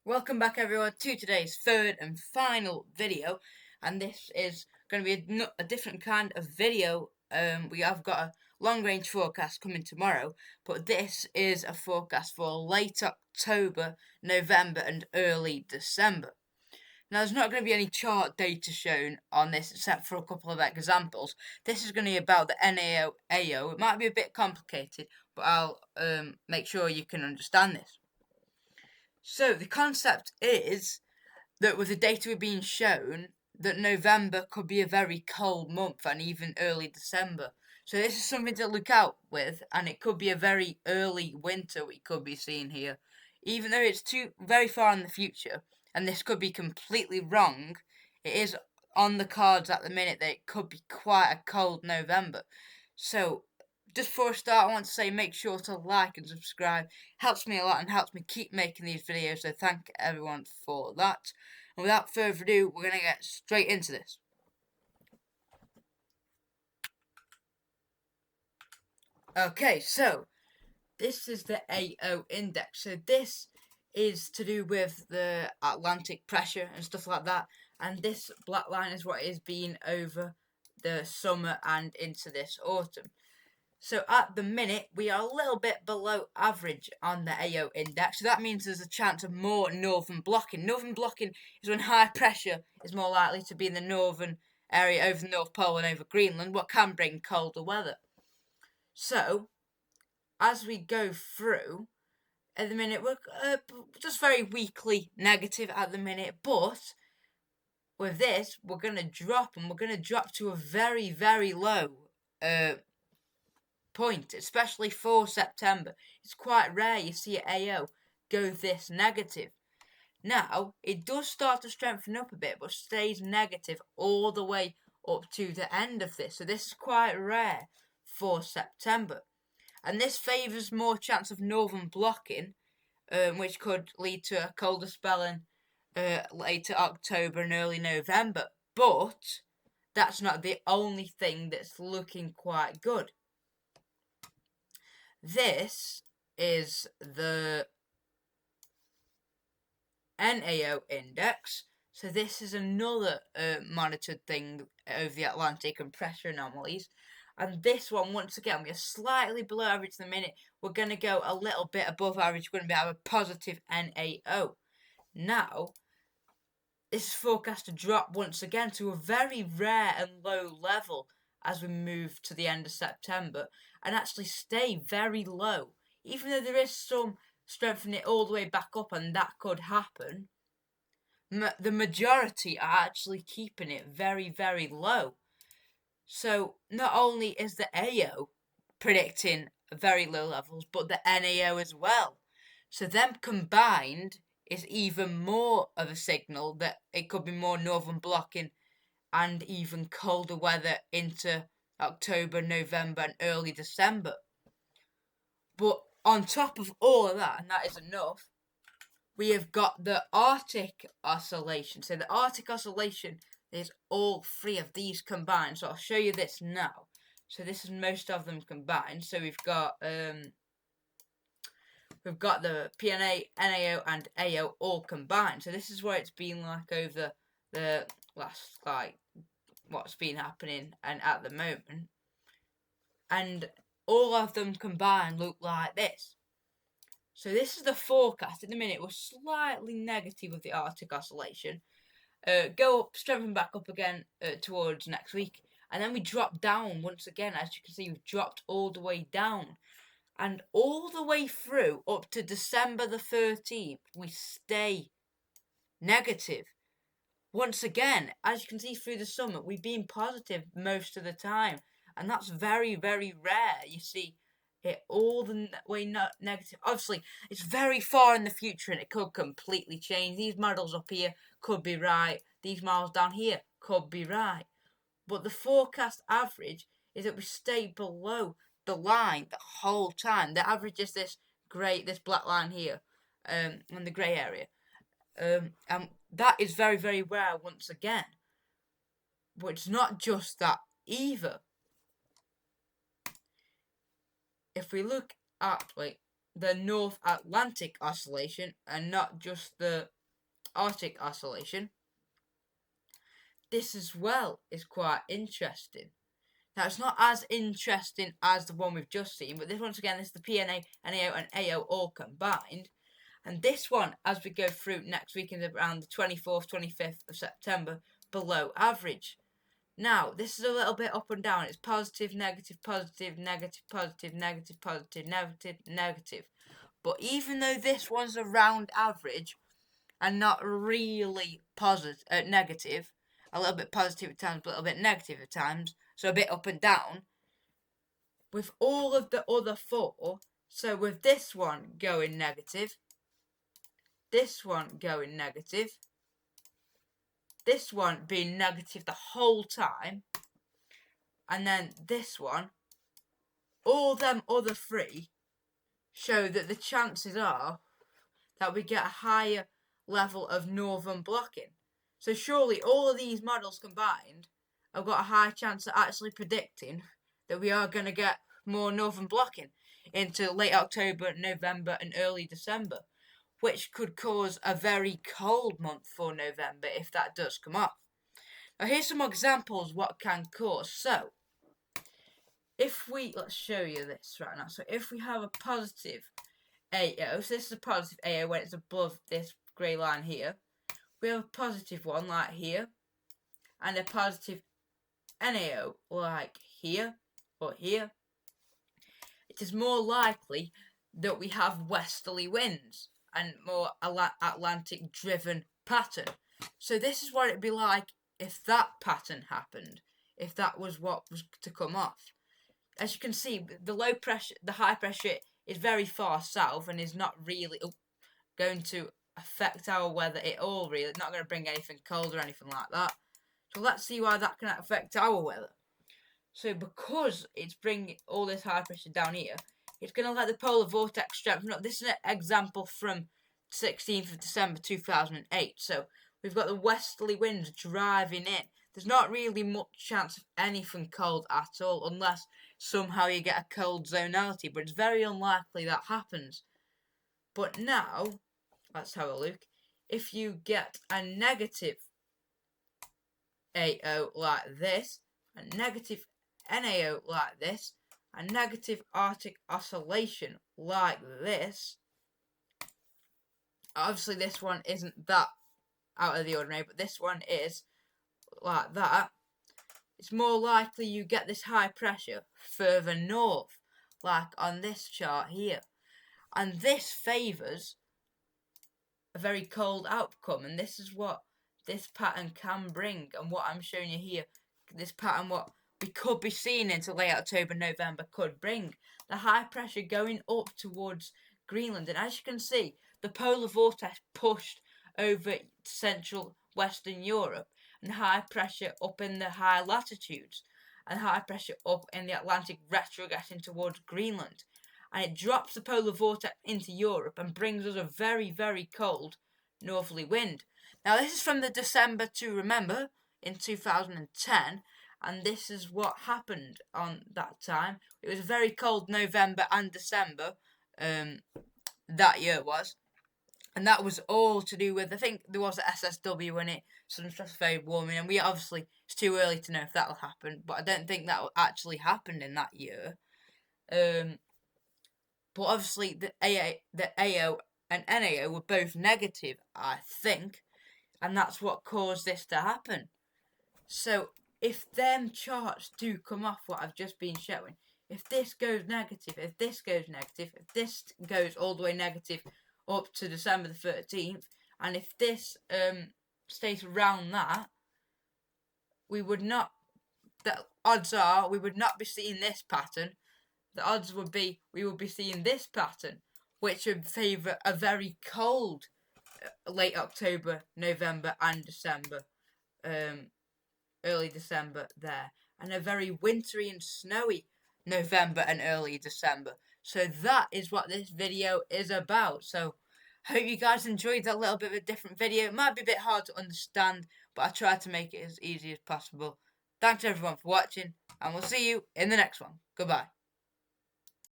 Welcome back everyone to today's third and final video, and this is going to be a different kind of video. We have got a long range forecast coming tomorrow, but this is a forecast for late October, November and early December. Now there's not going to be any chart data shown on this except for a couple of examples. This is going to be about the NAO AO. It might be a bit complicated, but I'll make sure you can understand this. So the concept is that with the data we're being shown, that November could be a very cold month and even early December. So this is something to look out with, and it could be a very early winter we could be seeing here. Even though it's very far in the future, and this could be completely wrong, it is on the cards at the minute that it could be quite a cold November. So just before I start, I want to say make sure to like and subscribe. Helps me a lot and helps me keep making these videos, so thank everyone for that. And without further ado, we're going to get straight into this. Okay, so this is the AO index. So this is to do with the Atlantic pressure and stuff like that. And this black line is what it has been over the summer and into this autumn. So at the minute, we are a little bit below average on the AO index. So that means there's a chance of more northern blocking. Northern blocking is when high pressure is more likely to be in the northern area over the North Pole and over Greenland, what can bring colder weather. So, as we go through, at the minute, we're just very weakly negative at the minute, but with this, we're going to drop, and we're going to drop to a very, very low point, especially for September. It's quite rare you see AO go this negative. Now, it does start to strengthen up a bit, but stays negative all the way up to the end of this. So this is quite rare for September. And this favours more chance of northern blocking, which could lead to a colder spell in later October and early November. But that's not the only thing that's looking quite good. This is the NAO index. So this is another monitored thing over the Atlantic and pressure anomalies. And this one, once again, we are slightly below average at the minute. We're going to go a little bit above average. We're going to have a positive NAO. Now, this is forecast to drop once again to a very rare and low level as we move to the end of September and actually stay very low. Even though there is some strengthening it all the way back up, and that could happen, the majority are actually keeping it very, very low. So not only is the AO predicting very low levels, but the NAO as well. So them combined is even more of a signal that it could be more northern blocking and even colder weather into October, November and early December. But on top of all of that, and that is enough, we have got the Arctic oscillation. So the Arctic oscillation is all three of these combined. So I'll show you this now. So this is most of them combined. So we've got the PNA, NAO and AO all combined. So this is what it's been like over the last, what's been happening and at the moment. And all of them combined look like this. So this is the forecast. At the minute, we're slightly negative with the Arctic oscillation. Go up, strengthen back up again towards next week. And then we drop down once again. As you can see, we've dropped all the way down. And all the way through up to December the 13th, we stay negative. Once again, as you can see through the summer, we've been positive most of the time. And that's very, very rare. You see it all the way negative. Obviously, it's very far in the future and it could completely change. These models up here could be right. These models down here could be right. But the forecast average is that we stay below the line the whole time. The average is this black line here, in the grey area. And that is very, very rare once again. But it's not just that either. If we look at the North Atlantic oscillation and not just the Arctic oscillation. This as well is quite interesting. Now, it's not as interesting as the one we've just seen, but this, once again, this is the PNA, NAO, and AO all combined. And this one, as we go through next week, is around the 24th, 25th of September, below average. Now, this is a little bit up and down. It's positive, negative, positive, negative, positive, negative, positive, negative, negative. But even though this one's around average and not really negative, a little bit positive at times, but a little bit negative at times, so a bit up and down, with all of the other four, so with this one going negative, this one going negative, this one being negative the whole time, and then this one, all them other three show that the chances are that we get a higher level of northern blocking. So surely all of these models combined have got a high chance of actually predicting that we are going to get more northern blocking into late October, November and early December, which could cause a very cold month for November if that does come off. Now here's some examples what can cause. So if we, let's show you this right now. So if we have a positive AO, so this is a positive AO when it's above this grey line here. We have a positive one like here, and a positive NAO like here or here. It is more likely that we have westerly winds and more Atlantic driven pattern. So this is what it'd be like if that pattern happened, if that was what was to come off. As you can see, the low pressure, the high pressure is very far south and is not really going to affect our weather at all, really. It's not going to bring anything cold or anything like that. So let's see why that can affect our weather. So because it's bringing all this high pressure down here, it's going to let the polar vortex strengthen up. This is an example from 16th of December 2008. So we've got the westerly winds driving in. There's not really much chance of anything cold at all, unless somehow you get a cold zonality, but it's very unlikely that happens. But now, let's have a look. If you get a negative AO like this, a negative NAO like this, a negative Arctic oscillation like this, obviously this one isn't that out of the ordinary, but this one is like that, it's more likely you get this high pressure further north, like on this chart here. And this favours a very cold outcome, and this is what this pattern can bring, and what I'm showing you here, this pattern, what we could be seeing into late October, November could bring. The high pressure going up towards Greenland, and as you can see, the polar vortex pushed over central Western Europe, and high pressure up in the high latitudes, and high pressure up in the Atlantic retrogressing towards Greenland. And it drops the polar vortex into Europe and brings us a very, very cold northerly wind. Now this is from the December to remember in 2010, and this is what happened on that time. It was a very cold November and December, that year was. And that was all to do with, I think there was an SSW in it, some stratospheric warming, and we obviously, it's too early to know if that will happen, but I don't think that actually happened in that year. But obviously the AO and NAO were both negative, I think, and that's what caused this to happen. So if them charts do come off what I've just been showing, if this goes negative, if this goes negative, if this goes all the way negative up to December the 13th, and if this stays around that, we would not, the odds are we would not be seeing this pattern. The odds would be we would be seeing this pattern, which would favour a very cold late October, November and December, early December there, and a very wintry and snowy November and early December. So that is what this video is about. So I hope you guys enjoyed that little bit of a different video. It might be a bit hard to understand, but I tried to make it as easy as possible. Thanks everyone for watching, and we'll see you in the next one. Goodbye.